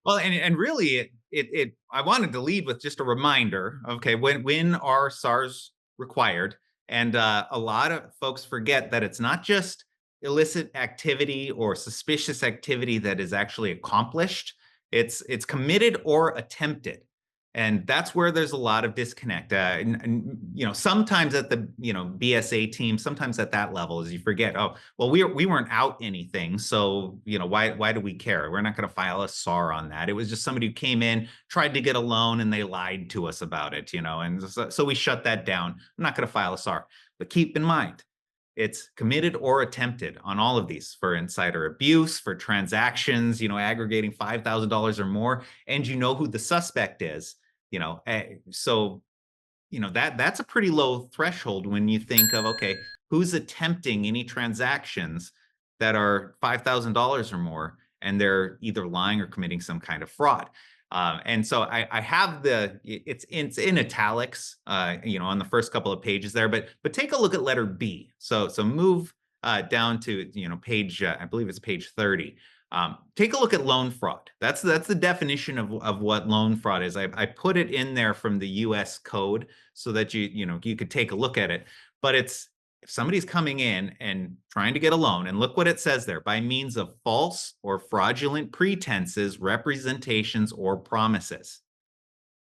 Well, and really, I wanted to lead with just a reminder. Okay, when are SARs required? And a lot of folks forget that it's not just illicit activity or suspicious activity that is actually accomplished. It's committed or attempted, and that's where there's a lot of disconnect. Sometimes at the BSA team, sometimes at that level, as you forget. Oh, well, we weren't out anything, so why do we care? We're not going to file a SAR on that. It was just somebody who came in, tried to get a loan, and they lied to us about it, and so we shut that down. I'm not going to file a SAR. But keep in mind, it's committed or attempted on all of these for insider abuse, for transactions, aggregating $5,000 or more, and you know who the suspect is. So that's a pretty low threshold when you think of, okay, who's attempting any transactions that are $5,000 or more, and they're either lying or committing some kind of fraud. And so I have it's in italics, on the first couple of pages there, but take a look at letter B. So move down to page, I believe it's page 30. Take a look at loan fraud. That's the definition of what loan fraud is. I put it in there from the U.S. code so that you could take a look at it. But it's if somebody's coming in and trying to get a loan, and look what it says there: by means of false or fraudulent pretenses, representations, or promises.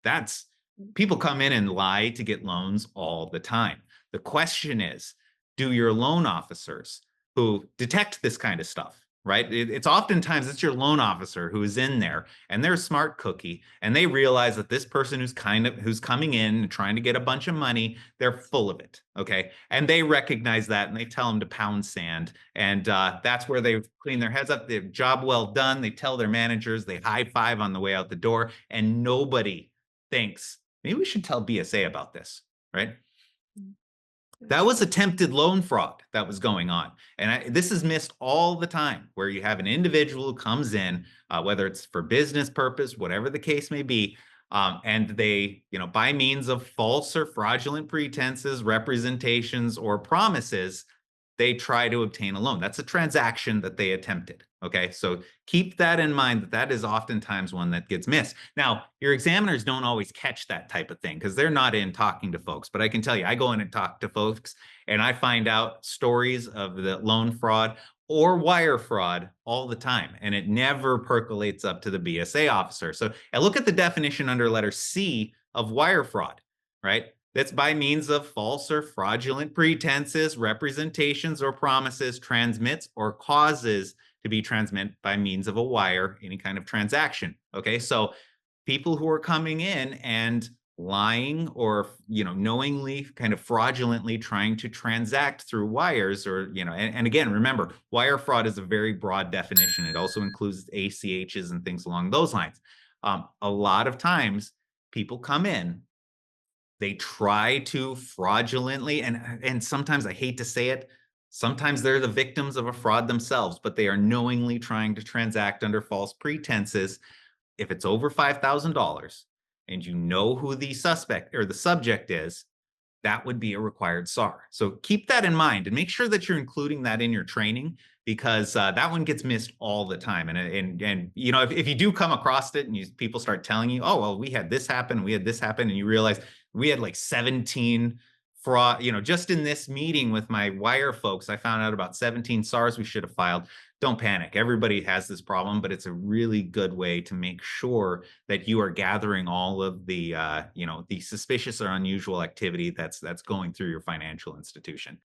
That's People come in and lie to get loans all the time. The question is, do your loan officers who detect this kind of stuff, right? It's oftentimes it's your loan officer who is in there and they're a smart cookie and they realize that this person who's coming in and trying to get a bunch of money, they're full of it. Okay. And they recognize that and they tell them to pound sand. And that's where they clean their heads up. Their job well done. They tell their managers, they high five on the way out the door, and nobody thinks, maybe we should tell BSA about this, right? That was attempted loan fraud that was going on. And this is missed all the time, where you have an individual who comes in, whether it's for business purpose, whatever the case may be, and they, by means of false or fraudulent pretenses, representations, or promises, they try to obtain a loan. That's a transaction that they attempted. Okay. So keep that in mind, that is oftentimes one that gets missed. Now, your examiners don't always catch that type of thing because they're not in talking to folks. But I can tell you, I go in and talk to folks and I find out stories of the loan fraud or wire fraud all the time. And it never percolates up to the BSA officer. So I look at the definition under letter C of wire fraud, right? That's by means of false or fraudulent pretenses, representations, or promises, transmits or causes to be transmitted by means of a wire, any kind of transaction. Okay, so people who are coming in and lying or knowingly, kind of fraudulently trying to transact through wires, or and again, remember, wire fraud is a very broad definition. It also includes ACHs and things along those lines. A lot of times people come in, they try to fraudulently, and sometimes, I hate to say it, sometimes they're the victims of a fraud themselves, but they are knowingly trying to transact under false pretenses. If it's over $5,000 and you know who the suspect or the subject is, that would be a required SAR. So keep that in mind and make sure that you're including that in your training, because that one gets missed all the time. And if you do come across it and people start telling you, oh, well, we had this happen, we had this happen, and you realize we had like 17 fraud, just in this meeting with my wire folks, I found out about 17 SARs we should have filed. Don't panic. Everybody has this problem, but it's a really good way to make sure that you are gathering all of the, the suspicious or unusual activity that's going through your financial institution.